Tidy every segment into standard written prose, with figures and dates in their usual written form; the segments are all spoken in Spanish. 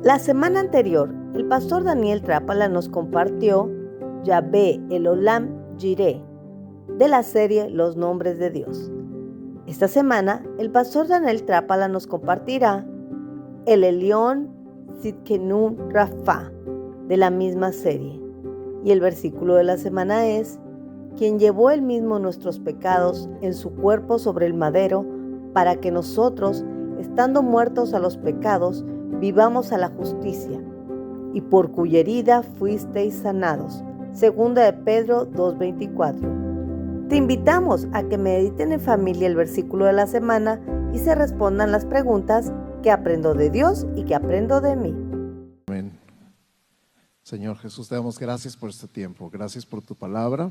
La semana anterior, el pastor Daniel Trápala nos compartió Yahvé el Olam Jireh, de la serie Los Nombres de Dios. Esta semana, el pastor Daniel Trápala nos compartirá el Elión Sidkenu Rafa, de la misma serie. Y el versículo de la semana es: quien llevó él mismo nuestros pecados en su cuerpo sobre el madero, para que nosotros, estando muertos a los pecados, vivamos a la justicia, y por cuya herida fuisteis sanados. Segunda de Pedro 2:24. Te invitamos a que mediten en familia el versículo de la semana y se respondan las preguntas: ¿qué aprendo de Dios y qué aprendo de mí? Amén. Señor Jesús, te damos gracias por este tiempo, gracias por tu palabra,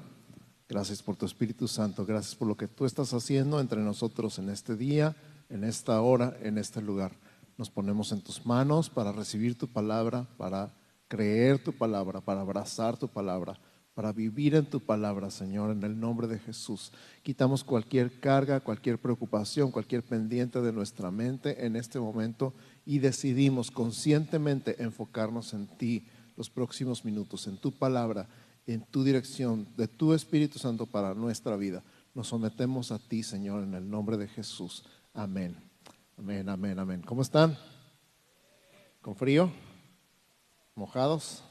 gracias por tu Espíritu Santo, gracias por lo que tú estás haciendo entre nosotros en este día, en esta hora, en este lugar. Nos ponemos en tus manos para recibir tu palabra, para creer tu palabra, para abrazar tu palabra, para vivir en tu palabra, Señor, en el nombre de Jesús. Quitamos cualquier carga, cualquier preocupación, cualquier pendiente de nuestra mente en este momento y decidimos conscientemente enfocarnos en ti los próximos minutos, en tu palabra, en tu dirección, de tu Espíritu Santo para nuestra vida. Nos sometemos a ti, Señor, en el nombre de Jesús. Amén. Amén, amén, amén. ¿Cómo están? ¿Con frío? ¿Mojados?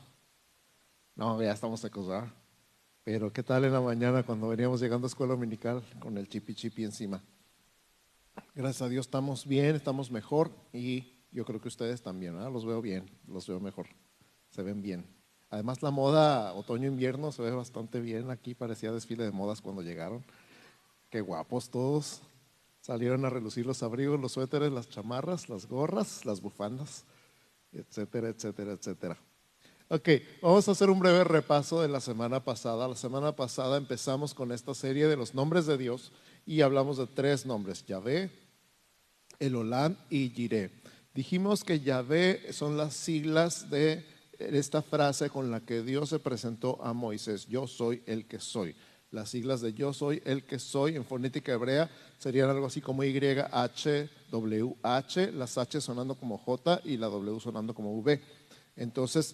No, ya estamos secos, ¿verdad? Pero ¿qué tal en la mañana cuando veníamos llegando a escuela dominical con el chipi chipi encima? Gracias a Dios estamos bien, estamos mejor y yo creo que ustedes también, ¿verdad? Los veo bien, los veo mejor, se ven bien. Además la moda otoño-invierno se ve bastante bien, aquí parecía desfile de modas cuando llegaron. Qué guapos todos, salieron a relucir los abrigos, los suéteres, las chamarras, las gorras, las bufandas, etcétera, etcétera, etcétera. Ok, vamos a hacer un breve repaso de la semana pasada. La semana pasada empezamos con esta serie de los nombres de Dios y hablamos de 3 nombres: Yahvé, el Olam y Jireh. Dijimos que Yahvé son las siglas de esta frase con la que Dios se presentó a Moisés: yo soy el que soy. Las siglas de yo soy el que soy en fonética hebrea serían algo así como YHWH, las H sonando como J y la W sonando como V. Entonces,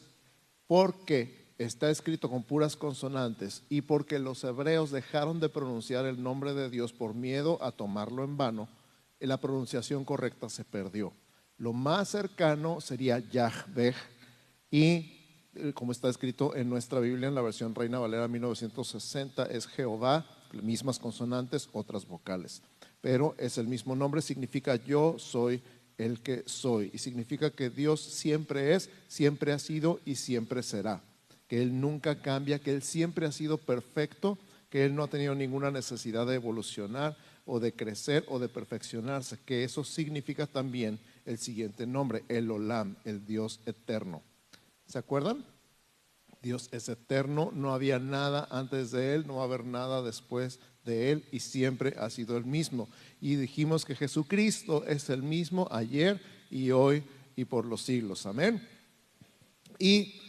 porque está escrito con puras consonantes y porque los hebreos dejaron de pronunciar el nombre de Dios por miedo a tomarlo en vano, la pronunciación correcta se perdió. Lo más cercano sería Yahvé y como está escrito en nuestra Biblia en la versión Reina Valera 1960 es Jehová, mismas consonantes, otras vocales, pero es el mismo nombre, significa yo soy el que soy y significa que Dios siempre es, siempre ha sido y siempre será, que Él nunca cambia, que Él siempre ha sido perfecto, que Él no ha tenido ninguna necesidad de evolucionar o de crecer o de perfeccionarse, que eso significa también el siguiente nombre, el Olam, el Dios eterno. ¿Se acuerdan? Dios es eterno, no había nada antes de Él, no va a haber nada después de Él y siempre ha sido el mismo. Y dijimos que Jesucristo es el mismo ayer y hoy y por los siglos. Amén. Y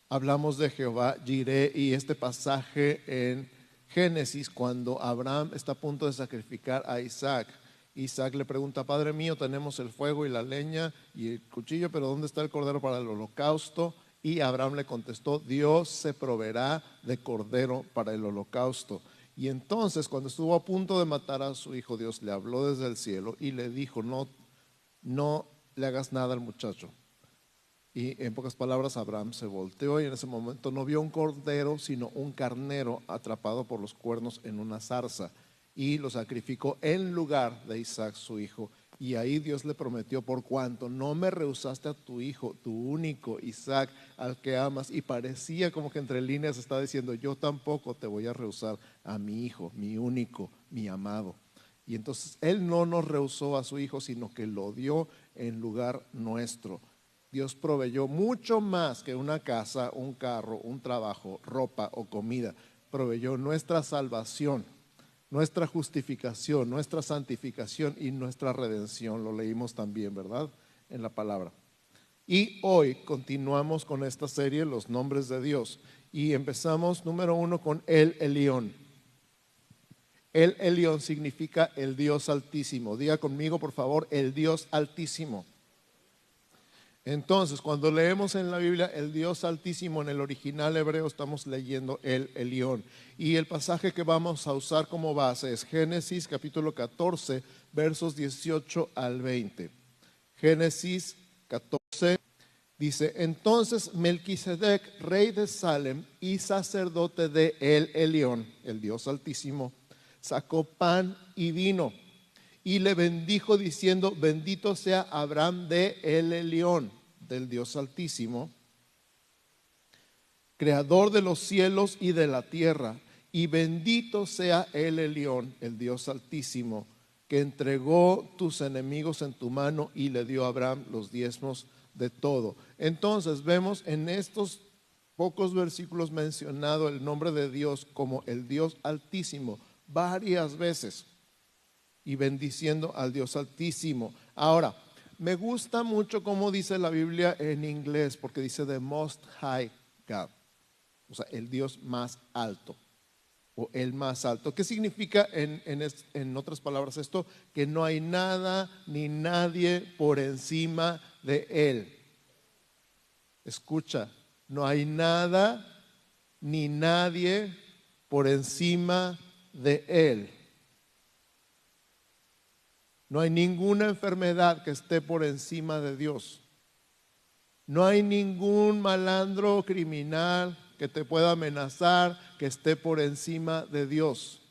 hablamos de Jehová Jireh y este pasaje en Génesis cuando Abraham está a punto de sacrificar a Isaac. Isaac le pregunta: Padre mío, tenemos el fuego y la leña y el cuchillo, pero ¿dónde está el cordero para el holocausto? Y Abraham le contestó: Dios se proveerá de cordero para el holocausto. Y entonces cuando estuvo a punto de matar a su hijo, Dios le habló desde el cielo y le dijo: no le hagas nada al muchacho. Y en pocas palabras, Abraham se volteó y en ese momento no vio un cordero, sino un carnero atrapado por los cuernos en una zarza, y lo sacrificó en lugar de Isaac su hijo. Y ahí Dios le prometió: por cuanto no me rehusaste a tu hijo, tu único Isaac, al que amas. Y parecía como que entre líneas está diciendo: yo tampoco te voy a rehusar a mi hijo, mi único, mi amado. Y entonces Él no nos rehusó a su hijo, sino que lo dio en lugar nuestro. Dios proveyó mucho más que una casa, un carro, un trabajo, ropa o comida. Proveyó nuestra salvación, nuestra justificación, nuestra santificación y nuestra redención. Lo leímos también, ¿verdad? En la palabra. Y hoy continuamos con esta serie, los nombres de Dios. Y empezamos, número 1, con El Elión. El Elión significa el Dios Altísimo. Diga conmigo, por favor, el Dios Altísimo. Entonces, cuando leemos en la Biblia el Dios Altísimo, en el original hebreo estamos leyendo el Elión. Y el pasaje que vamos a usar como base es Génesis capítulo 14, versos 18 al 20. Génesis 14 dice: entonces Melquisedec, rey de Salem y sacerdote de el Elión, el Dios Altísimo, sacó pan y vino y le bendijo diciendo: bendito sea Abraham de el Elión, del Dios Altísimo, creador de los cielos y de la tierra, y bendito sea el Elión, el Dios Altísimo, que entregó tus enemigos en tu mano y le dio a Abraham los diezmos de todo. Entonces vemos en estos pocos versículos mencionado el nombre de Dios como el Dios Altísimo varias veces, y bendiciendo al Dios Altísimo. Ahora, me gusta mucho cómo dice la Biblia en inglés, porque dice the most high God, o sea, el Dios más alto o el más alto. ¿Qué significa en otras palabras esto? Que no hay nada ni nadie por encima de Él. Escucha, no hay nada ni nadie por encima de Él. No hay ninguna enfermedad que esté por encima de Dios. No hay ningún malandro criminal que te pueda amenazar que esté por encima de Dios.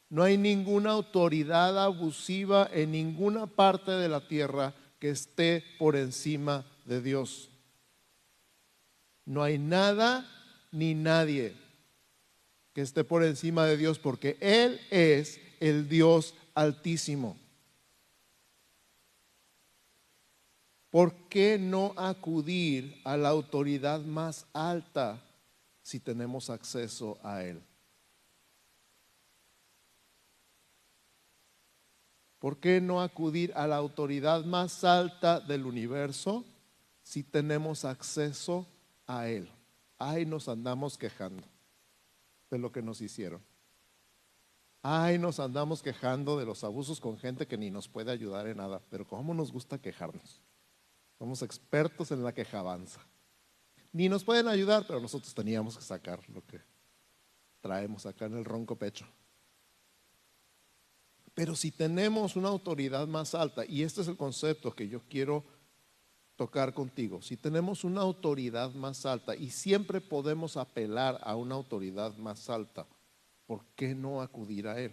No hay ninguna autoridad abusiva en ninguna parte de la tierra que esté por encima de Dios. No hay nada ni nadie que esté por encima de Dios, porque Él es el Dios Altísimo. ¿Por qué no acudir a la autoridad más alta si tenemos acceso a Él? ¿Por qué no acudir a la autoridad más alta del universo si tenemos acceso a Él? Ay, nos andamos quejando de lo que nos hicieron. Ay, nos andamos quejando de los abusos con gente que ni nos puede ayudar en nada. Pero cómo nos gusta quejarnos. Somos expertos en la quejabanza. Ni nos pueden ayudar, pero nosotros teníamos que sacar lo que traemos acá en el ronco pecho. Pero si tenemos una autoridad más alta, y este es el concepto que yo quiero tocar contigo, si tenemos una autoridad más alta y siempre podemos apelar a una autoridad más alta, ¿por qué no acudir a Él?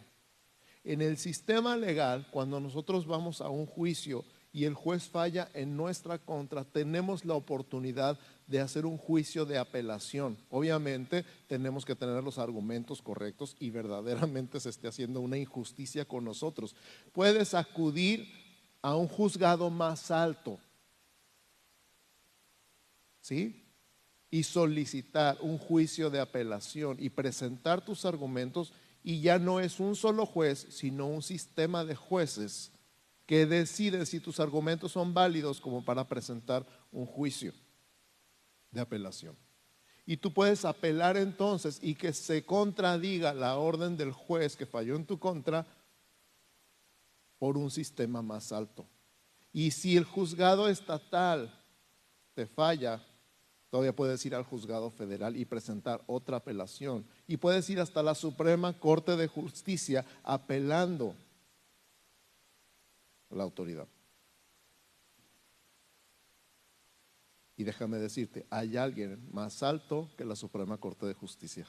En el sistema legal, cuando nosotros vamos a un juicio y el juez falla en nuestra contra, tenemos la oportunidad de hacer un juicio de apelación. Obviamente tenemos que tener los argumentos correctos y verdaderamente se esté haciendo una injusticia con nosotros. Puedes acudir a un juzgado más alto, ¿sí? Y solicitar un juicio de apelación y presentar tus argumentos, y ya no es un solo juez, sino un sistema de jueces que decide si tus argumentos son válidos como para presentar un juicio de apelación. Y tú puedes apelar entonces y que se contradiga la orden del juez que falló en tu contra por un sistema más alto. Y si el juzgado estatal te falla, todavía puedes ir al juzgado federal y presentar otra apelación. Y puedes ir hasta la Suprema Corte de Justicia apelando a la autoridad. Y déjame decirte, hay alguien más alto que la Suprema Corte de Justicia.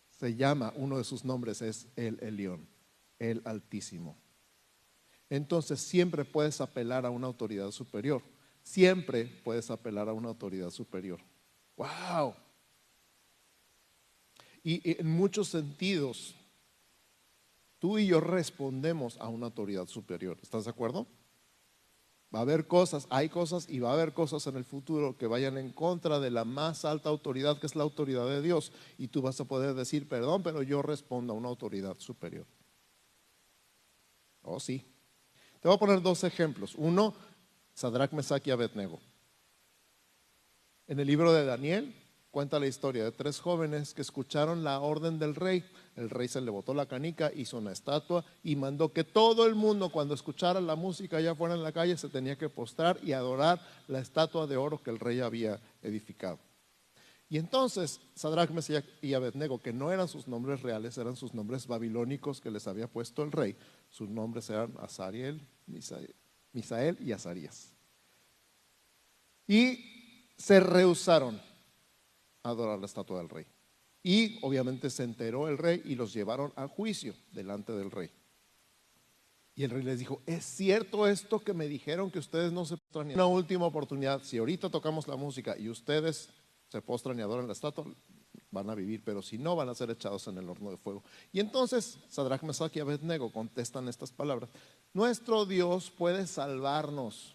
Se llama, uno de sus nombres es el Elión, el Altísimo. Entonces siempre puedes apelar a una autoridad superior. Siempre puedes apelar a una autoridad superior. ¡Wow! Y en muchos sentidos, tú y yo respondemos a una autoridad superior. ¿Estás de acuerdo? Va a haber cosas, hay cosas y va a haber cosas en el futuro que vayan en contra de la más alta autoridad, que es la autoridad de Dios. Y tú vas a poder decir, perdón, pero yo respondo a una autoridad superior. Oh, sí. Te voy a poner dos ejemplos. Uno, Sadrach, Mesach y Abednego. En el libro de Daniel, cuenta la historia de 3 jóvenes que escucharon la orden del rey. El rey se le botó la canica, hizo una estatua y mandó que todo el mundo, cuando escuchara la música allá afuera en la calle, se tenía que postrar y adorar la estatua de oro que el rey había edificado. Y entonces Sadrach, Mesach y Abednego, que no eran sus nombres reales, eran sus nombres babilónicos que les había puesto el rey. Sus nombres eran Azariel, Misael y Azarías. Y se rehusaron a adorar la estatua del rey. Y obviamente se enteró el rey y los llevaron a juicio delante del rey. Y el rey les dijo: ¿es cierto esto que me dijeron que ustedes no se postran? Una última oportunidad, si ahorita tocamos la música y ustedes se postran y adoran la estatua, van a vivir, pero si no, van a ser echados en el horno de fuego. Y entonces Sadrach, Mesach y Abednego contestan estas palabras: nuestro Dios puede salvarnos.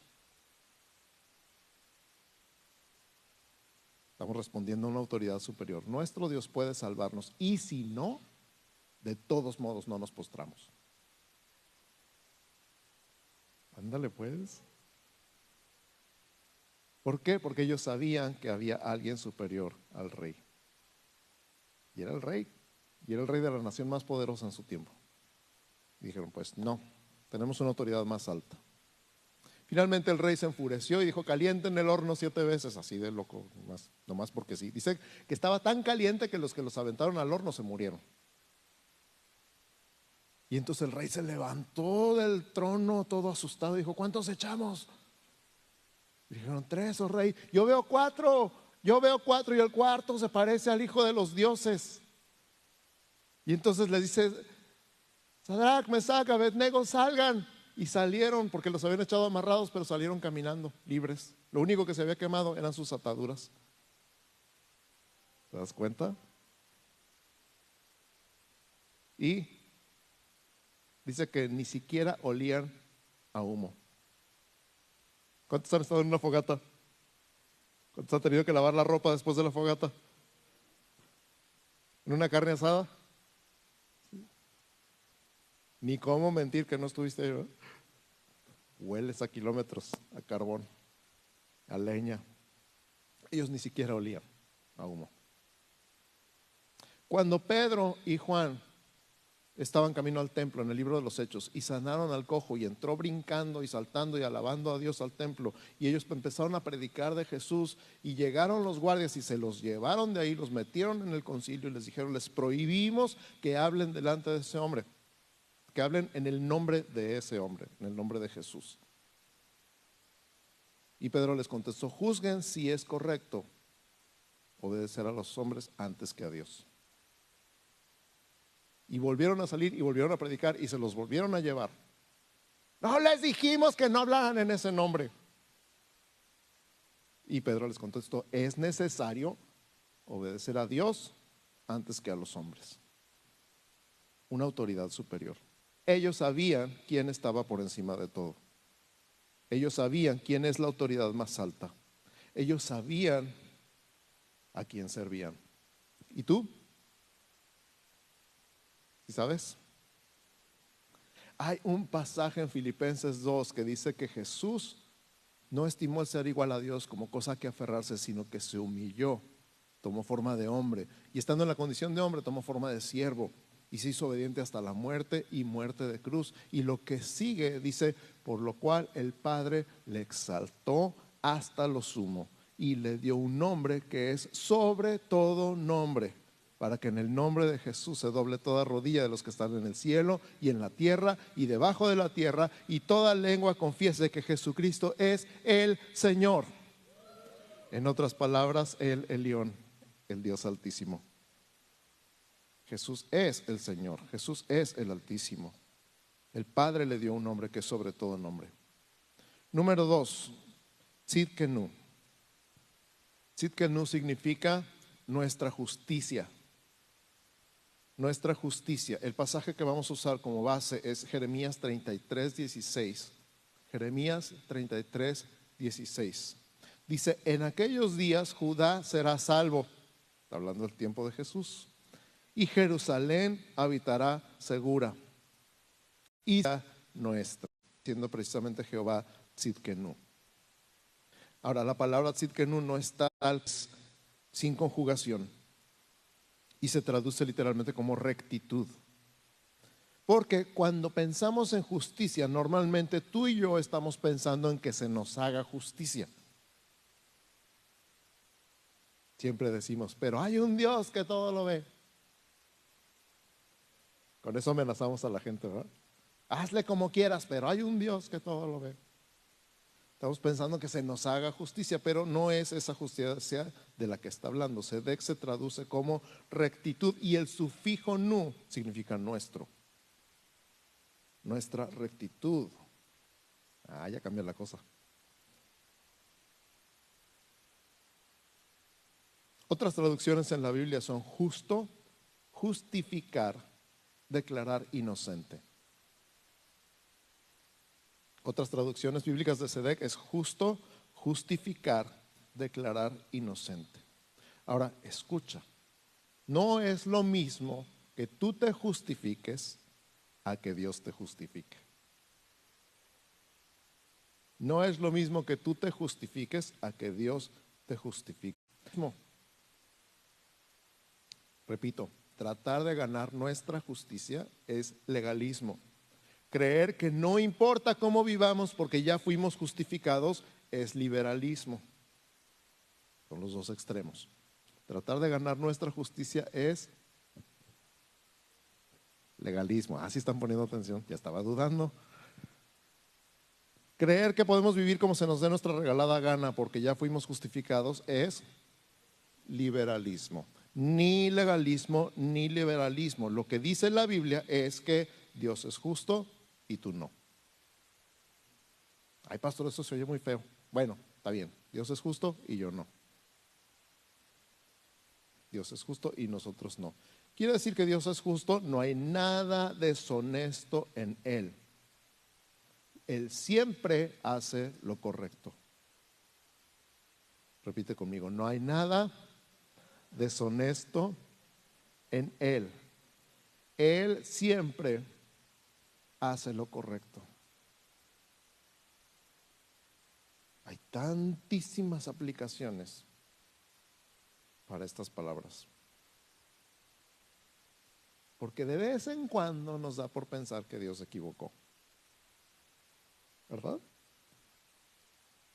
Estamos respondiendo a una autoridad superior. Nuestro Dios puede salvarnos, y si no, de todos modos no nos postramos. Ándale pues. ¿Por qué? Porque ellos sabían que había alguien superior al rey. Y era el rey. Y era el rey de la nación más poderosa en su tiempo. Y dijeron: pues no, tenemos una autoridad más alta. Finalmente el rey se enfureció y dijo: calienten el horno 7 veces, así de loco, nomás porque sí. Dice que estaba tan caliente que los aventaron al horno se murieron. Y entonces el rey se levantó del trono todo asustado y dijo: ¿cuántos echamos? Y dijeron: 3, oh rey. Yo veo 4 y el cuarto se parece al hijo de los dioses. Y entonces le dice: Sadrach, Mesach, Abednego, salgan. Y salieron, porque los habían echado amarrados, pero salieron caminando, libres. Lo único que se había quemado eran sus ataduras. ¿Te das cuenta? Y dice que ni siquiera olían a humo. ¿Cuántos han estado en una fogata? ¿Cuántos han tenido que lavar la ropa después de la fogata? ¿En una carne asada? Ni cómo mentir que no estuviste ahí, ¿verdad? Hueles a kilómetros, a carbón, a leña. Ellos ni siquiera olían a humo. Cuando Pedro y Juan estaban camino al templo, en el libro de los Hechos, y sanaron al cojo, y entró brincando y saltando y alabando a Dios al templo, y ellos empezaron a predicar de Jesús, y llegaron los guardias y se los llevaron de ahí, los metieron en el concilio y les dijeron: les prohibimos que hablen delante de ese hombre, que hablen en el nombre de ese hombre, en el nombre de Jesús. Y Pedro les contestó: juzguen si es correcto obedecer a los hombres antes que a Dios. Y volvieron a salir y volvieron a predicar y se los volvieron a llevar. No les dijimos que no hablaran en ese nombre. Y Pedro les contestó: es necesario obedecer a Dios antes que a los hombres. Una autoridad superior. Ellos sabían quién estaba por encima de todo. Ellos sabían quién es la autoridad más alta. Ellos sabían a quién servían. ¿Y tú? ¿Sí sabes? Hay un pasaje en Filipenses 2 que dice que Jesús no estimó el ser igual a Dios como cosa que aferrarse, sino que se humilló, tomó forma de hombre, y estando en la condición de hombre tomó forma de siervo y se hizo obediente hasta la muerte y muerte de cruz. Y lo que sigue dice: por lo cual el Padre le exaltó hasta lo sumo y le dio un nombre que es sobre todo nombre, para que en el nombre de Jesús se doble toda rodilla de los que están en el cielo y en la tierra y debajo de la tierra, y toda lengua confiese que Jesucristo es el Señor. En otras palabras, el Elión, el Dios Altísimo. Jesús es el Señor, Jesús es el Altísimo. El Padre le dio un nombre que es sobre todo nombre. Número 2, Tzidkenu. Tzidkenu significa nuestra justicia. Nuestra justicia. El pasaje que vamos a usar como base es Jeremías 33:16. Jeremías 33:16. Dice: en aquellos días Judá será salvo, está hablando del tiempo de Jesús, y Jerusalén habitará segura, y será nuestra, siendo precisamente Jehová Tzidkenu. Ahora, la palabra Tzidkenu no está sin conjugación, y se traduce literalmente como rectitud. Porque cuando pensamos en justicia, normalmente tú y yo estamos pensando en que se nos haga justicia. Siempre decimos, pero hay un Dios que todo lo ve. Con eso amenazamos a la gente, ¿verdad? Hazle como quieras, pero hay un Dios que todo lo ve. Estamos pensando que se nos haga justicia, pero no es esa justicia de la que está hablando. Sedec se traduce como rectitud y el sufijo nu significa nuestro. Nuestra rectitud. Ya cambia la cosa. Otras traducciones en la Biblia son justo, justificar, declarar inocente. Otras traducciones bíblicas de Sedec es justo, justificar, declarar inocente. Ahora, escucha, no es lo mismo que tú te justifiques a que Dios te justifique. No es lo mismo que tú te justifiques a que Dios te justifique. Repito, tratar de ganar nuestra justicia es legalismo. Creer que no importa cómo vivamos porque ya fuimos justificados es liberalismo. Son los dos extremos. Tratar de ganar nuestra justicia es legalismo. Sí están poniendo atención, ya estaba dudando. Creer que podemos vivir como se nos dé nuestra regalada gana porque ya fuimos justificados es liberalismo. Ni legalismo ni liberalismo. Lo que dice la Biblia es que Dios es justo y tú no. Ay, pastor, eso se oye muy feo. Bueno, está bien, Dios es justo y yo no. Dios es justo y nosotros no. Quiere decir que Dios es justo, no hay nada deshonesto en Él. Él siempre hace lo correcto. Repite conmigo, no hay nada deshonesto en Él. Él siempre hace lo correcto. Hay tantísimas aplicaciones para estas palabras. Porque de vez en cuando nos da por pensar que Dios se equivocó. ¿Verdad?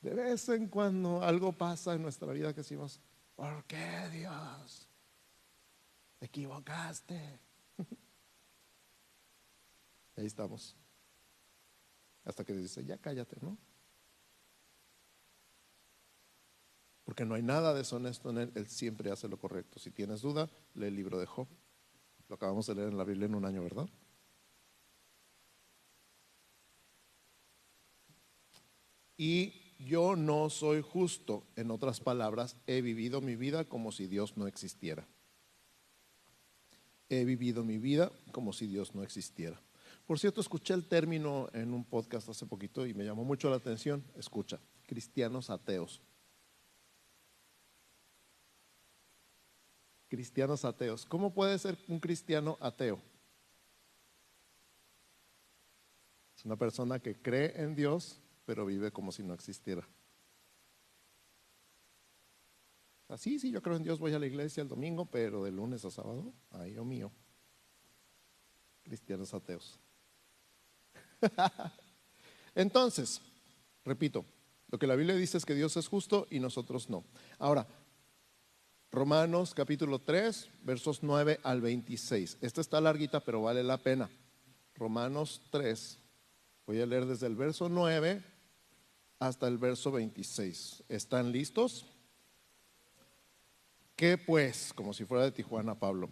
De vez en cuando algo pasa en nuestra vida que decimos, ¿por qué Dios? Te equivocaste. Ahí estamos. Hasta que dice, ya cállate, ¿no? Porque no hay nada deshonesto en Él, Él siempre hace lo correcto. Si tienes duda, lee el libro de Job. Lo acabamos de leer en la Biblia en un año, ¿verdad? Y yo no soy justo. En otras palabras, he vivido mi vida como si Dios no existiera. He vivido mi vida como si Dios no existiera. Por cierto, escuché el término en un podcast hace poquito y me llamó mucho la atención. Escucha, cristianos ateos. Cristianos ateos. ¿Cómo puede ser un cristiano ateo? Es una persona que cree en Dios, pero vive como si no existiera. Así, sí, yo creo en Dios, voy a la iglesia el domingo, pero de lunes a sábado, ay, Dios mío. Cristianos ateos. Entonces, repito, lo que la Biblia dice es que Dios es justo y nosotros no. Ahora, Romanos capítulo 3, versos 9 al 26. Esta está larguita, pero vale la pena. Romanos 3, voy a leer desde el verso 9 hasta el verso 26. ¿Están listos? ¿Qué pues? Como si fuera de Tijuana, Pablo.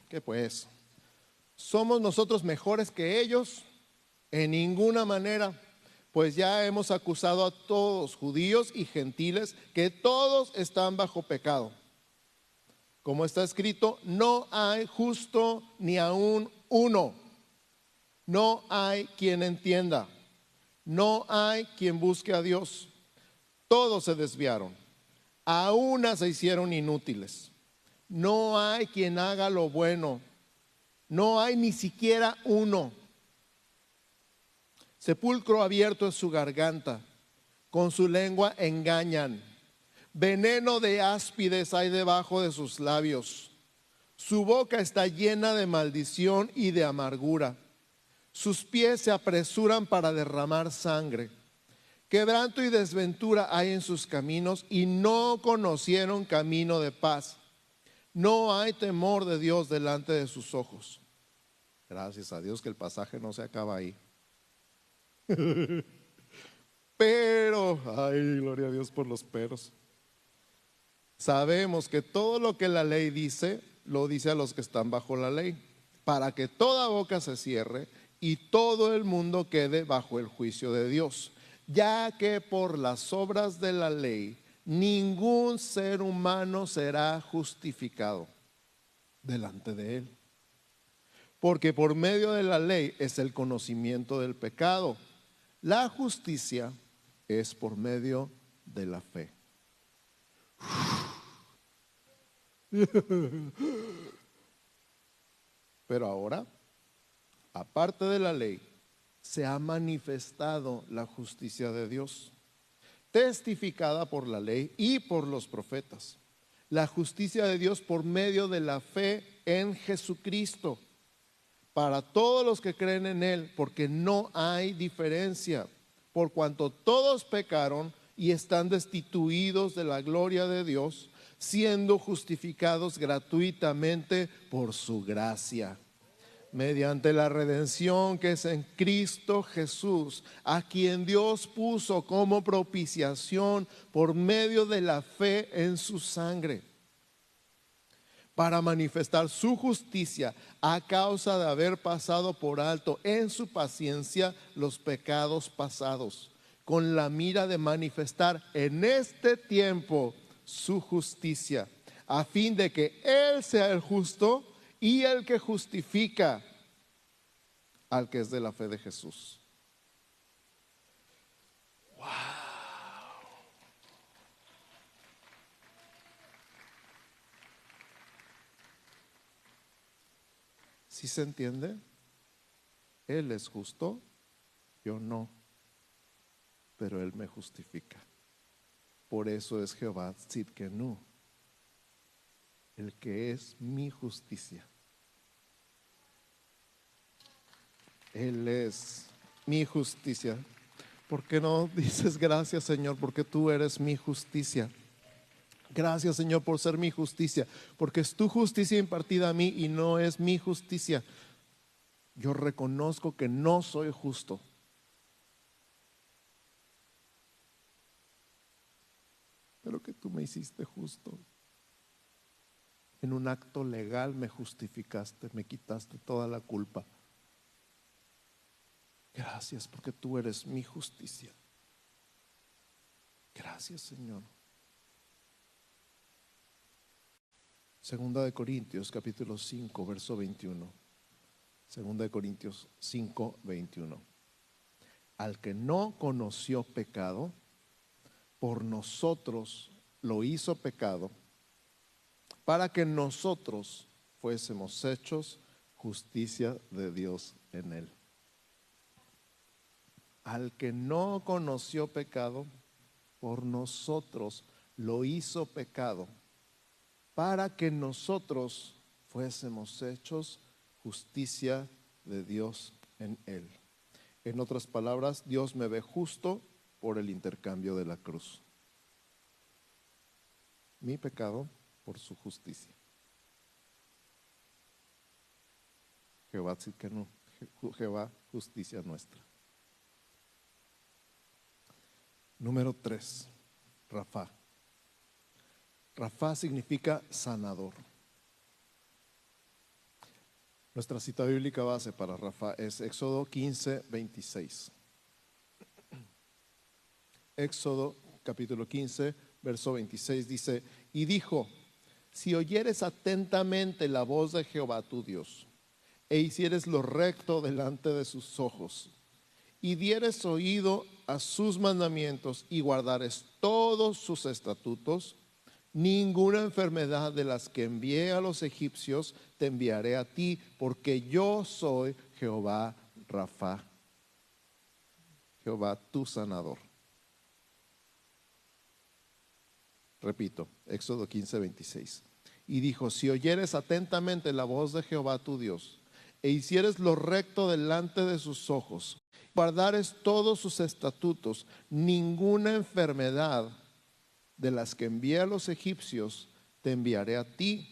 ¿Qué pues? ¿Somos nosotros mejores que ellos? En ninguna manera, pues ya hemos acusado a todos, judíos y gentiles, que todos están bajo pecado. Como está escrito, no hay justo ni aún uno. No hay quien entienda. No hay quien busque a Dios. Todos se desviaron. A una se hicieron inútiles. No hay quien haga lo bueno. No hay ni siquiera uno. Sepulcro abierto es su garganta. Con su lengua engañan. Veneno de áspides hay debajo de sus labios. Su boca está llena de maldición y de amargura. Sus pies se apresuran para derramar sangre. Quebranto y desventura hay en sus caminos y no conocieron camino de paz. No hay temor de Dios delante de sus ojos. Gracias a Dios que el pasaje no se acaba ahí. Pero, ay, gloria a Dios por los peros. Sabemos que todo lo que la ley dice, lo dice a los que están bajo la ley, para que toda boca se cierre y todo el mundo quede bajo el juicio de Dios, ya que por las obras de la ley ningún ser humano será justificado delante de él. Porque por medio de la ley es el conocimiento del pecado. La justicia es por medio de la fe. Pero ahora, aparte de la ley, se ha manifestado la justicia de Dios, testificada por la ley y por los profetas. La justicia de Dios por medio de la fe en Jesucristo, para todos los que creen en Él, porque no hay diferencia, por cuanto todos pecaron y están destituidos de la gloria de Dios, siendo justificados gratuitamente por su gracia, mediante la redención que es en Cristo Jesús, a quien Dios puso como propiciación por medio de la fe en su sangre, para manifestar su justicia a causa de haber pasado por alto en su paciencia los pecados pasados, con la mira de manifestar en este tiempo su justicia, a fin de que Él sea el justo y el que justifica al que es de la fe de Jesús. ¡Wow! ¿Sí se entiende? Él es justo, yo no, pero Él me justifica. Por eso es Jehová Tzidkenu, el que es mi justicia. Él es mi justicia. ¿Por qué no dices gracias, Señor, porque tú eres mi justicia? Gracias, Señor, por ser mi justicia, porque es tu justicia impartida a mí y no es mi justicia. Yo reconozco que no soy justo, pero que tú me hiciste justo. En un acto legal me justificaste, me quitaste toda la culpa. Gracias porque tú eres mi justicia. Gracias, Señor. Segunda de Corintios capítulo 5 verso 21. Segunda de Corintios 5, 21. Al que no conoció pecado, por nosotros lo hizo pecado, para que nosotros fuésemos hechos justicia de Dios en él. Al que no conoció pecado, por nosotros lo hizo pecado, para que nosotros fuésemos hechos justicia de Dios en él. En otras palabras, Dios me ve justo por el intercambio de la cruz. Mi pecado por su justicia. Jehová Tzidkenu, Jehová justicia nuestra. Número 3, Rafa. Rafa significa sanador. Nuestra cita bíblica base para Rafa es Éxodo 15, 26. Éxodo capítulo 15, verso 26 dice: y dijo, si oyeres atentamente la voz de Jehová tu Dios, e hicieres lo recto delante de sus ojos, y dieres oído a sus mandamientos y guardares todos sus estatutos, ninguna enfermedad de las que envié a los egipcios te enviaré a ti, porque yo soy Jehová Rafa, Jehová tu sanador. Repito, Éxodo 15:26. Y dijo: si oyeres atentamente la voz de Jehová tu Dios, e hicieres lo recto delante de sus ojos, guardares todos sus estatutos, ninguna enfermedad de las que envié a los egipcios te enviaré a ti,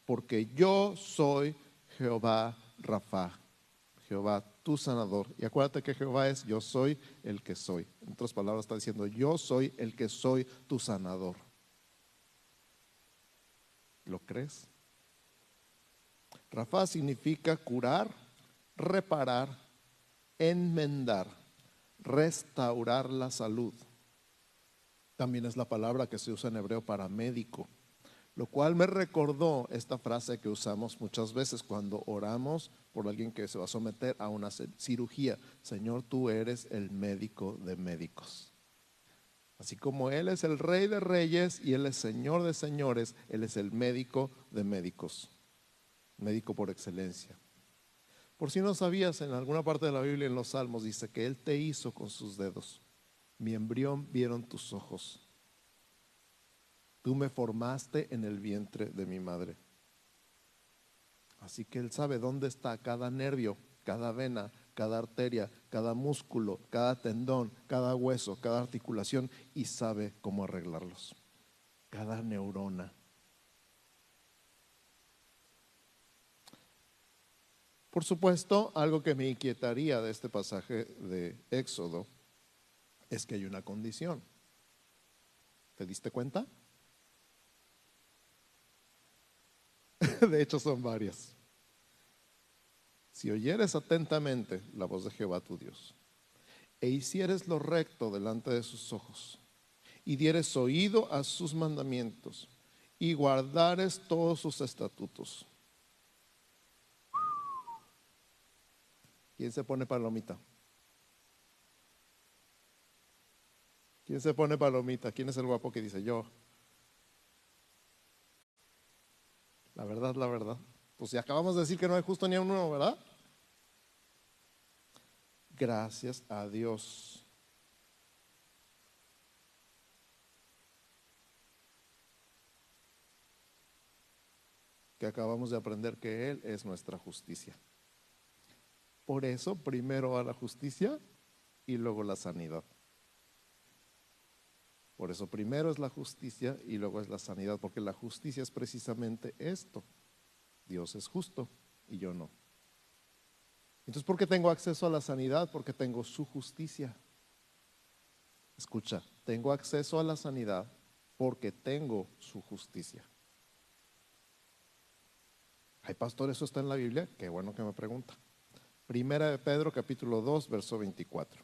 porque yo soy Jehová Rafa, Jehová tu sanador. Y acuérdate que Jehová es yo soy el que soy. En otras palabras está diciendo: yo soy el que soy tu sanador. ¿Lo crees? Rafa significa curar, reparar, enmendar, restaurar la salud. También es la palabra que se usa en hebreo para médico, lo cual me recordó esta frase que usamos muchas veces cuando oramos por alguien que se va a someter a una cirugía: Señor, tú eres el médico de médicos. Así como Él es el Rey de reyes y Él es Señor de señores, Él es el médico de médicos, médico por excelencia. Por si no sabías, en alguna parte de la Biblia, en los Salmos, dice que Él te hizo con sus dedos. Mi embrión vieron tus ojos. Tú me formaste en el vientre de mi madre. Así que Él sabe dónde está cada nervio, cada vena, cada arteria, cada músculo, cada tendón, cada hueso, cada articulación, y sabe cómo arreglarlos. Cada neurona. Por supuesto, algo que me inquietaría de este pasaje de Éxodo es que hay una condición. ¿Te diste cuenta? De hecho, son varias. Si oyeres atentamente la voz de Jehová tu Dios, e hicieres lo recto delante de sus ojos, y dieres oído a sus mandamientos, y guardares todos sus estatutos. ¿Quién se pone palomita? ¿Quién se pone palomita? ¿Quién es el guapo que dice yo? La verdad, la verdad. Pues ya acabamos de decir que no hay justo ni uno, ¿verdad? Gracias a Dios. Que acabamos de aprender que Él es nuestra justicia. Por eso primero va la justicia y luego la sanidad. Por eso primero es la justicia y luego es la sanidad, porque la justicia es precisamente esto. Dios es justo y yo no. Entonces, ¿por qué tengo acceso a la sanidad? Porque tengo su justicia. Escucha, tengo acceso a la sanidad porque tengo su justicia. Ay, pastor, ¿eso está en la Biblia? Qué bueno que me pregunta. Primera de Pedro, capítulo 2, verso 24.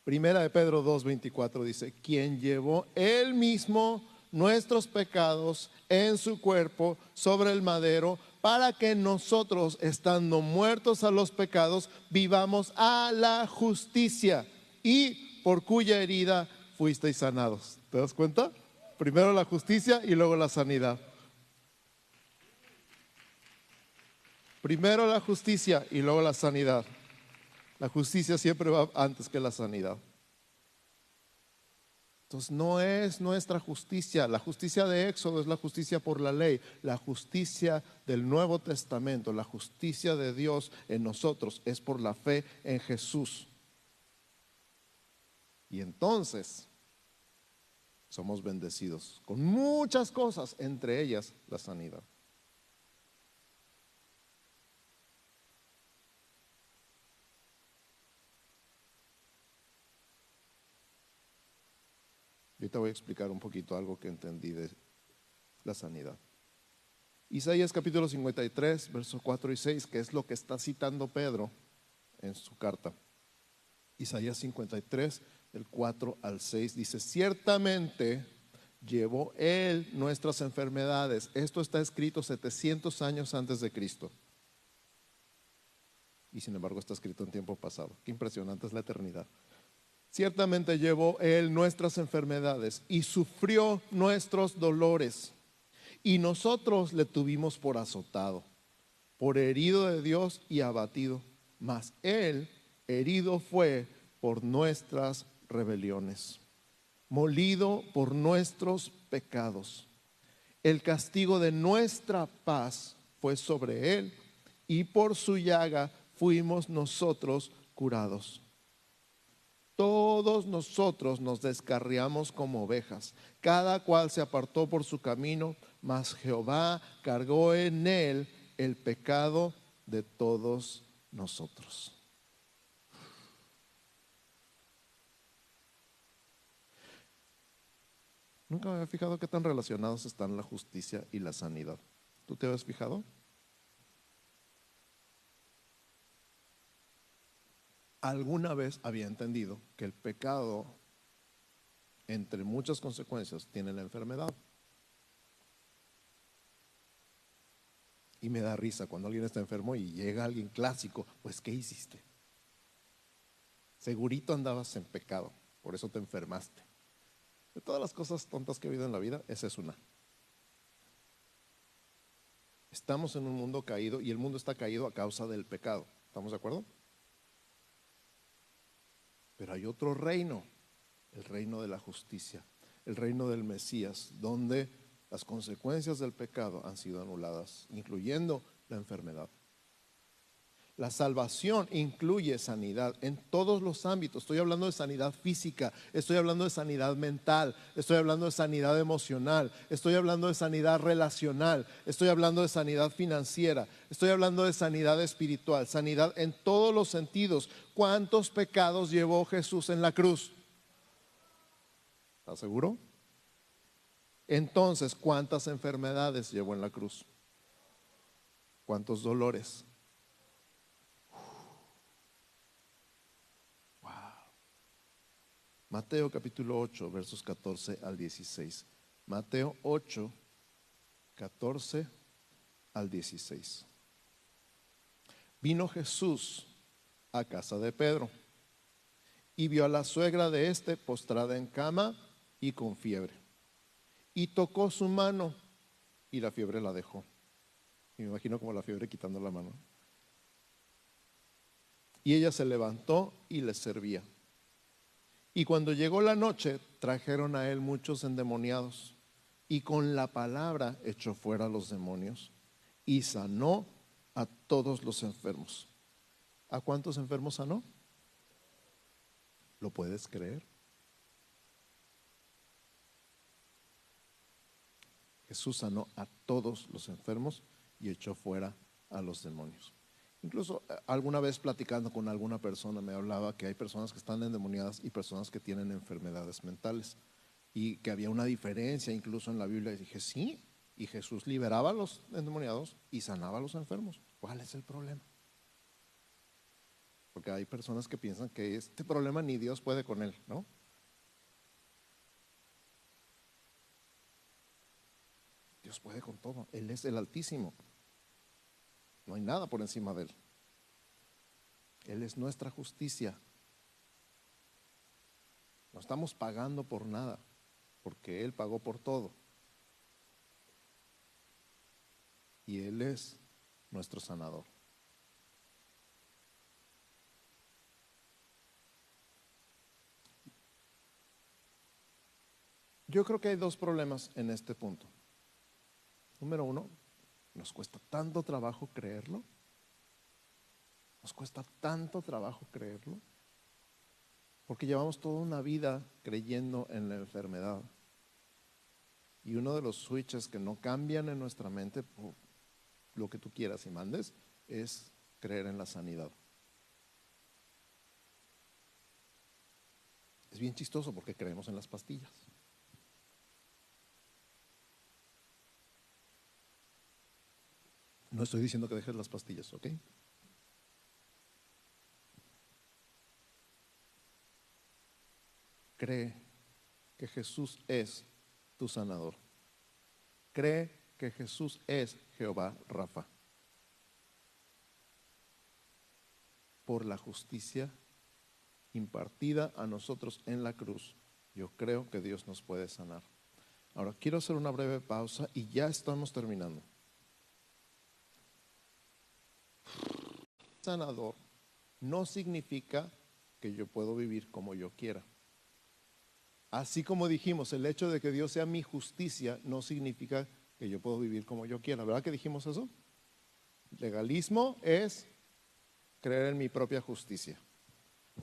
Primera de Pedro 2, 24 dice: quien llevó él mismo nuestros pecados en su cuerpo sobre el madero, para que nosotros, estando muertos a los pecados, vivamos a la justicia, y por cuya herida fuisteis sanados. ¿Te das cuenta? Primero la justicia y luego la sanidad. Primero la justicia y luego la sanidad. La justicia siempre va antes que la sanidad. Entonces no es nuestra justicia. La justicia de Éxodo es la justicia por la ley. La justicia del Nuevo Testamento, la justicia de Dios en nosotros, es por la fe en Jesús. Y entonces somos bendecidos con muchas cosas, entre ellas la sanidad. Yo te voy a explicar un poquito algo que entendí de la sanidad. Isaías capítulo 53, versos 4 y 6, que es lo que está citando Pedro en su carta. Isaías 53, del 4 al 6, dice: ciertamente llevó Él nuestras enfermedades. Esto está escrito 700 años antes de Cristo. Y sin embargo está escrito en tiempo pasado. Qué impresionante es la eternidad. Ciertamente llevó Él nuestras enfermedades y sufrió nuestros dolores. Y nosotros le tuvimos por azotado, por herido de Dios y abatido. Mas Él herido fue por nuestras rebeliones, molido por nuestros pecados. El castigo de nuestra paz fue sobre él, y por su llaga fuimos nosotros curados. Todos nosotros nos descarriamos como ovejas, cada cual se apartó por su camino, mas Jehová cargó en él el pecado de todos nosotros. Nunca me había fijado qué tan relacionados están la justicia y la sanidad. ¿Tú te habías fijado? Alguna vez había entendido que el pecado, entre muchas consecuencias, tiene la enfermedad. Y me da risa cuando alguien está enfermo y llega alguien clásico, pues ¿qué hiciste? Segurito andabas en pecado, por eso te enfermaste. De todas las cosas tontas que he habido en la vida, esa es una. Estamos en un mundo caído y el mundo está caído a causa del pecado. ¿Estamos de acuerdo? Pero hay otro reino, el reino de la justicia, el reino del Mesías, donde las consecuencias del pecado han sido anuladas, incluyendo la enfermedad. La salvación incluye sanidad en todos los ámbitos. Estoy hablando de sanidad física, estoy hablando de sanidad mental, estoy hablando de sanidad emocional, estoy hablando de sanidad relacional, estoy hablando de sanidad financiera, estoy hablando de sanidad espiritual, sanidad en todos los sentidos. ¿Cuántos pecados llevó Jesús en la cruz? ¿Estás seguro? Entonces, ¿cuántas enfermedades llevó en la cruz? ¿Cuántos dolores? Mateo capítulo 8, versos 14 al 16. Mateo 8, 14 al 16. Vino Jesús a casa de Pedro y vio a la suegra de éste postrada en cama y con fiebre. Y tocó su mano y la fiebre la dejó. Y me imagino como la fiebre quitando la mano. Y ella se levantó y le servía. Y cuando llegó la noche, trajeron a él muchos endemoniados, y con la palabra echó fuera a los demonios, y sanó a todos los enfermos. ¿A cuántos enfermos sanó? ¿Lo puedes creer? Jesús sanó a todos los enfermos y echó fuera a los demonios. Incluso alguna vez platicando con alguna persona me hablaba que hay personas que están endemoniadas y personas que tienen enfermedades mentales, y que había una diferencia incluso en la Biblia. Y dije, sí, y Jesús liberaba a los endemoniados y sanaba a los enfermos. ¿Cuál es el problema? Porque hay personas que piensan que este problema ni Dios puede con él, ¿no? Dios puede con todo, Él es el Altísimo. No hay nada por encima de Él. Él es nuestra justicia. No estamos pagando por nada, porque Él pagó por todo. Y Él es nuestro sanador. Yo creo que hay dos problemas en este punto. Número uno, nos cuesta tanto trabajo creerlo. Nos cuesta tanto trabajo creerlo, porque llevamos toda una vida creyendo en la enfermedad. Y uno de los switches que no cambian en nuestra mente, por lo que tú quieras y mandes, es creer en la sanidad. Es bien chistoso porque creemos en las pastillas. No estoy diciendo que dejes las pastillas, ¿ok? Cree que Jesús es tu sanador. Cree que Jesús es Jehová Rafa. Por la justicia impartida a nosotros en la cruz, yo creo que Dios nos puede sanar. Ahora, quiero hacer una breve pausa y ya estamos terminando. Sanador no significa que yo puedo vivir como yo quiera. Así como dijimos, el hecho de que Dios sea mi justicia no significa que yo puedo vivir como yo quiera. ¿Verdad que dijimos eso? Legalismo es creer en mi propia justicia.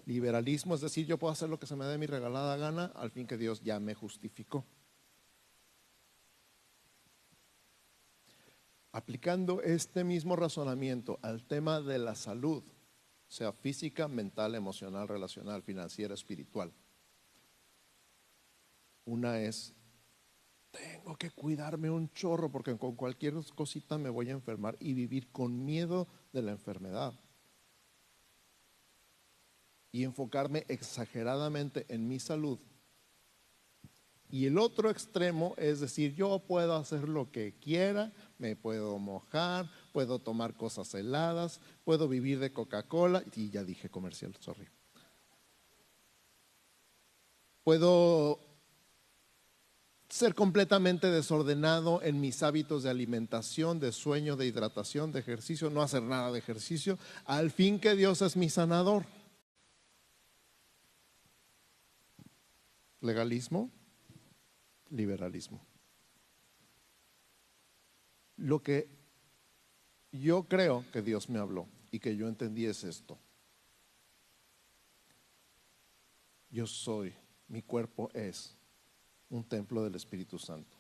Liberalismo es decir, yo puedo hacer lo que se me dé mi regalada gana al fin que Dios ya me justificó. Aplicando este mismo razonamiento al tema de la salud, sea física, mental, emocional, relacional, financiera, espiritual. Una es, tengo que cuidarme un chorro porque con cualquier cosita me voy a enfermar y vivir con miedo de la enfermedad. Y enfocarme exageradamente en mi salud. Y el otro extremo es decir, yo puedo hacer lo que quiera, me puedo mojar, puedo tomar cosas heladas, puedo vivir de Coca-Cola, y ya dije comercial, sorry. Puedo ser completamente desordenado en mis hábitos de alimentación, de sueño, de hidratación, de ejercicio, no hacer nada de ejercicio, al fin que Dios es mi sanador. Legalismo, liberalismo. Lo que yo creo que Dios me habló y que yo entendí es esto. Yo soy, mi cuerpo es un templo del Espíritu Santo.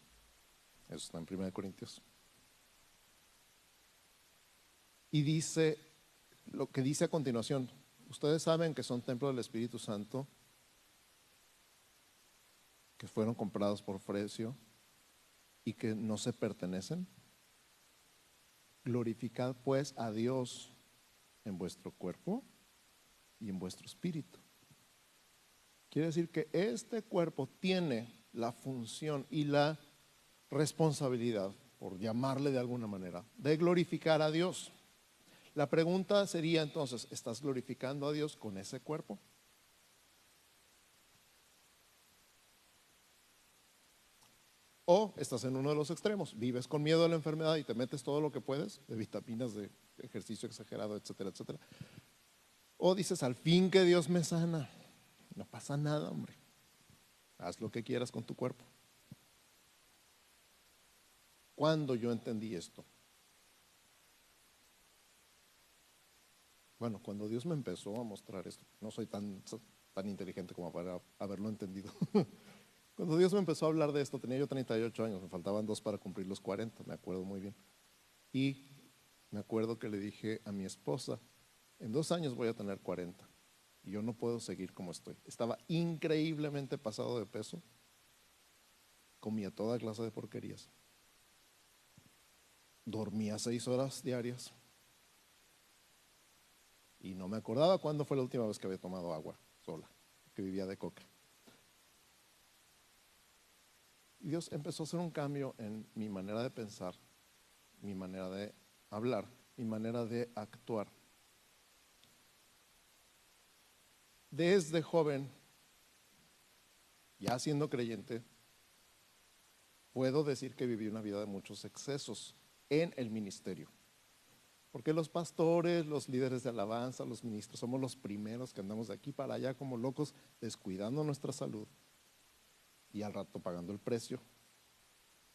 Eso está en 1 Corintios. Y dice, lo que dice a continuación, ustedes saben que son templo del Espíritu Santo, que fueron comprados por precio y que no se pertenecen. Glorificad pues a Dios en vuestro cuerpo y en vuestro espíritu. Quiere decir que este cuerpo tiene la función y la responsabilidad, por llamarle de alguna manera, de glorificar a Dios. La pregunta sería entonces, ¿estás glorificando a Dios con ese cuerpo? O estás en uno de los extremos, vives con miedo a la enfermedad y te metes todo lo que puedes, de vitaminas, de ejercicio exagerado, etcétera, etcétera. O dices, al fin que Dios me sana, no pasa nada, hombre, haz lo que quieras con tu cuerpo. ¿Cuándo yo entendí esto? Bueno, cuando Dios me empezó a mostrar esto, no soy tan inteligente como para haberlo entendido. Cuando Dios me empezó a hablar de esto, tenía yo 38 años, me faltaban 2 para cumplir los 40, me acuerdo muy bien. Y me acuerdo que le dije a mi esposa, en 2 años voy a tener 40 y yo no puedo seguir como estoy. Estaba increíblemente pasado de peso, comía toda clase de porquerías, dormía 6 horas diarias y no me acordaba cuándo fue la última vez que había tomado agua sola, que vivía de coca. Y Dios empezó a hacer un cambio en mi manera de pensar, mi manera de hablar, mi manera de actuar. Desde joven, ya siendo creyente, puedo decir que viví una vida de muchos excesos en el ministerio. Porque los pastores, los líderes de alabanza, los ministros, somos los primeros que andamos de aquí para allá como locos, descuidando nuestra salud y al rato pagando el precio.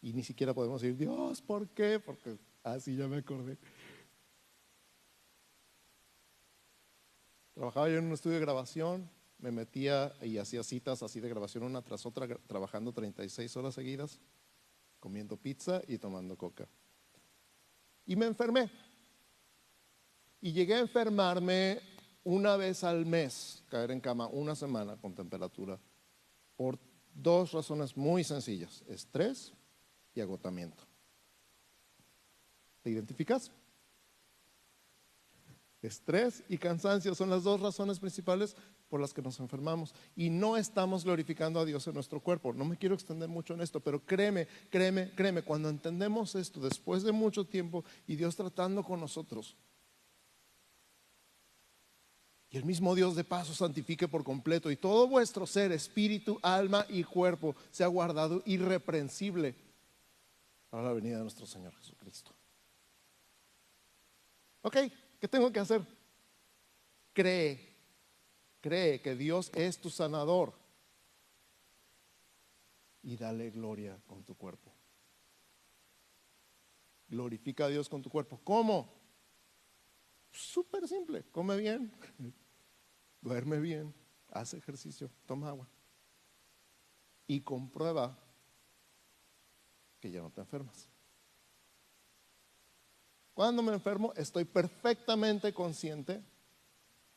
Y ni siquiera podemos decir, Dios, ¿por qué? Porque así ya me acordé. Trabajaba yo en un estudio de grabación, me metía y hacía citas así de grabación una tras otra, trabajando 36 horas seguidas, comiendo pizza y tomando coca. Y me enfermé. Y llegué a enfermarme una vez al mes, caer en cama una semana con temperatura, por 2 razones muy sencillas: estrés y agotamiento. ¿Te identificas? Estrés y cansancio son las 2 razones principales por las que nos enfermamos y no estamos glorificando a Dios en nuestro cuerpo. No me quiero extender mucho en esto, pero créeme, cuando entendemos esto después de mucho tiempo y Dios tratando con nosotros, y el mismo Dios de paz os santifique por completo y todo vuestro ser, espíritu, alma y cuerpo sea guardado irreprensible para la venida de nuestro Señor Jesucristo. Ok, ¿qué tengo que hacer? Cree que Dios es tu sanador. y dale gloria con tu cuerpo. Glorifica a Dios con tu cuerpo. ¿Cómo? Súper simple. Come bien, duerme bien, haz ejercicio, toma agua y comprueba que ya no te enfermas. Cuando me enfermo, estoy perfectamente consciente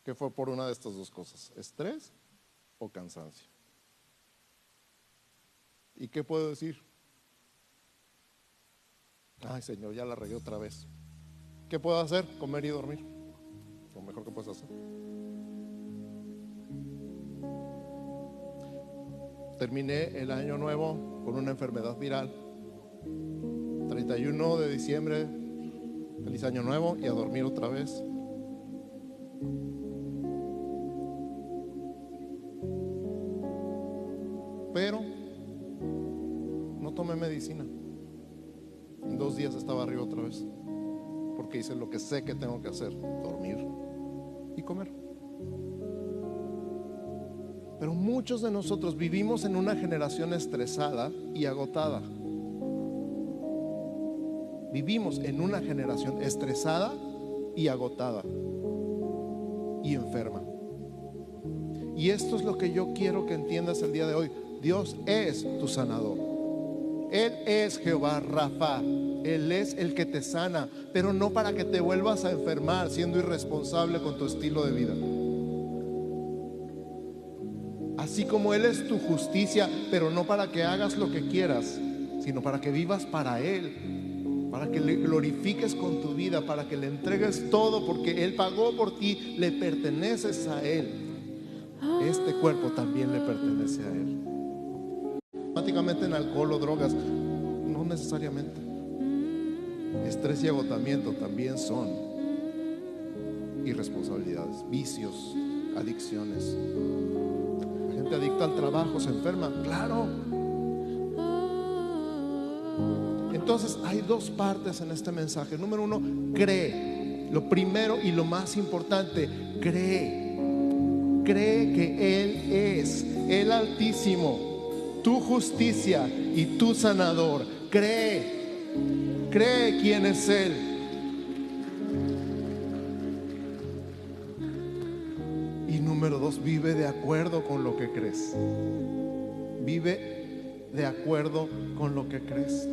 que fue por una de estas dos cosas: estrés o cansancio. ¿Y qué puedo decir? Ay, Señor, ya la regué otra vez. ¿Qué puedo hacer? Comer y dormir. Lo mejor que puedes hacer. Terminé el año nuevo con una enfermedad viral. 31 de diciembre, feliz año nuevo, y a dormir otra vez. Pero no tomé medicina. En 2 días estaba arriba otra vez, porque hice lo que sé que tengo que hacer: dormir y comer. Pero muchos de nosotros vivimos en una generación estresada y agotada. Vivimos en una generación estresada y agotada y enferma. Y esto es lo que yo quiero que entiendas el día de hoy. Dios es tu sanador. Él es Jehová Rafa. Él es el que te sana, pero no para que te vuelvas a enfermar siendo irresponsable con tu estilo de vida. Así como Él es tu justicia, pero no para que hagas lo que quieras, sino para que vivas para Él, para que le glorifiques con tu vida, para que le entregues todo, porque Él pagó por ti, le perteneces a Él. Este cuerpo también le pertenece a Él. Automáticamente en alcohol o drogas, no necesariamente. Estrés y agotamiento también son irresponsabilidades, vicios, adicciones. La gente adicta al trabajo se enferma, claro. Entonces hay dos partes en este mensaje. Número uno, cree. Lo primero y lo más importante, cree. Cree que Él es el Altísimo, tu justicia y tu sanador. Cree quién es Él. Y número dos, vive de acuerdo con lo que crees. Vive de acuerdo con lo que crees.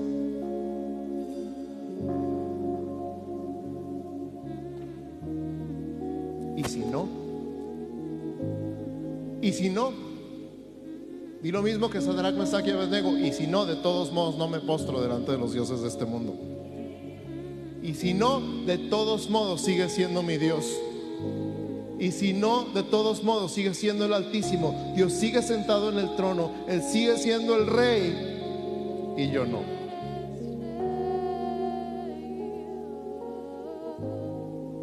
Y si no, di lo mismo que Sadrach, Mesach y Abednego. Y si no, de todos modos no me postro delante de los dioses de este mundo. Y si no, de todos modos sigue siendo mi Dios. Y si no, de todos modos sigue siendo el Altísimo. Dios sigue sentado en el trono, Él sigue siendo el Rey y yo no.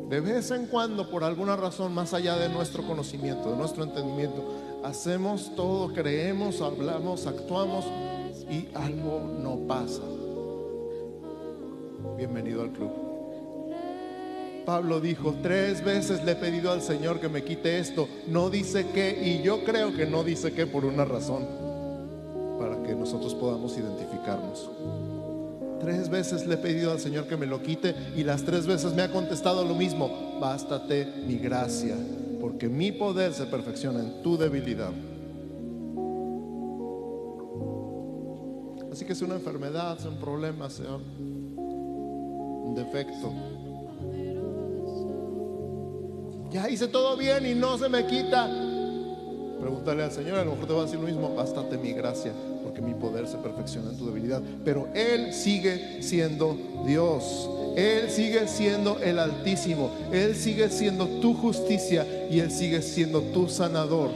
De vez en cuando, por alguna razón más allá de nuestro conocimiento, de nuestro entendimiento, hacemos todo, creemos, hablamos, actuamos y algo no pasa. Bienvenido al club. Pablo dijo: 3 veces le he pedido al Señor que me quite esto. No dice qué, y yo creo que no dice qué por una razón, para que nosotros podamos identificarnos. 3 veces le he pedido al Señor que me lo quite, y las 3 veces me ha contestado lo mismo: bástate mi gracia, porque mi poder se perfecciona en tu debilidad. Así que sea una enfermedad, sea un problema, sea un defecto, ya hice todo bien y no se me quita, pregúntale al Señor, a lo mejor te va a decir lo mismo: bástate mi gracia, porque mi poder se perfecciona en tu debilidad. Pero Él sigue siendo Dios, Él sigue siendo el Altísimo, Él sigue siendo tu justicia y Él sigue siendo tu sanador.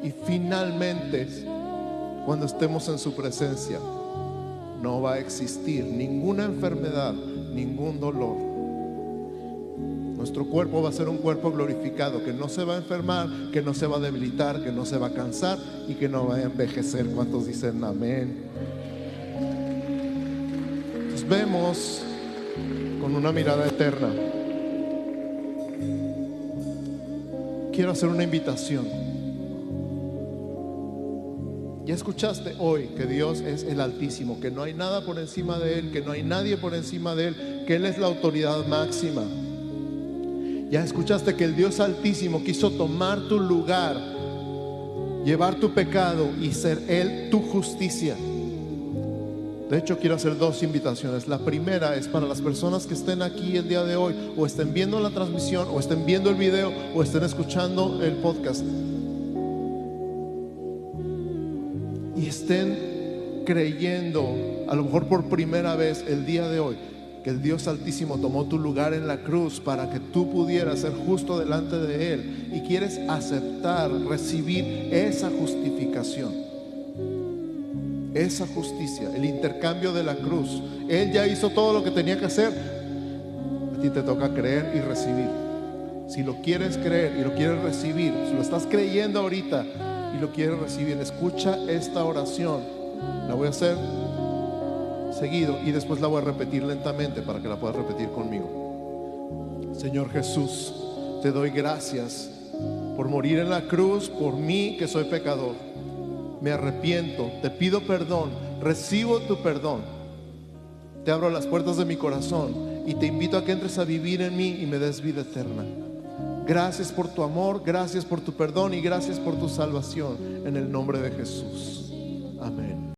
Y finalmente, cuando estemos en su presencia, no va a existir ninguna enfermedad, ningún dolor. Nuestro cuerpo va a ser un cuerpo glorificado, que no se va a enfermar, que no se va a debilitar, que no se va a cansar y que no va a envejecer. ¿Cuántos dicen amén? Nos vemos con una mirada eterna. Quiero hacer una invitación. Ya escuchaste hoy que Dios es el Altísimo, que no hay nada por encima de Él, que no hay nadie por encima de Él, que Él es la autoridad máxima. Ya escuchaste que el Dios Altísimo quiso tomar tu lugar, llevar tu pecado y ser Él tu justicia. De hecho, quiero hacer dos invitaciones. La primera es para las personas que estén aquí el día de hoy, o estén viendo la transmisión, o estén viendo el video, o estén escuchando el podcast, y estén creyendo, a lo mejor por primera vez el día de hoy, que el Dios Altísimo tomó tu lugar en la cruz para que tú pudieras ser justo delante de Él, y quieres aceptar, recibir esa justificación, esa justicia, el intercambio de la cruz. Él ya hizo todo lo que tenía que hacer. A ti te toca creer y recibir. Si lo quieres creer y lo quieres recibir, si lo estás creyendo ahorita y lo quieres recibir, escucha esta oración. La voy a hacer seguido y después la voy a repetir lentamente para que la puedas repetir conmigo. Señor Jesús, te doy gracias por morir en la cruz por mí, que soy pecador. Me arrepiento, te pido perdón, recibo tu perdón. Te abro las puertas de mi corazón y te invito a que entres a vivir en mí y me des vida eterna. Gracias por tu amor, gracias por tu perdón y gracias por tu salvación. En el nombre de Jesús. Amén.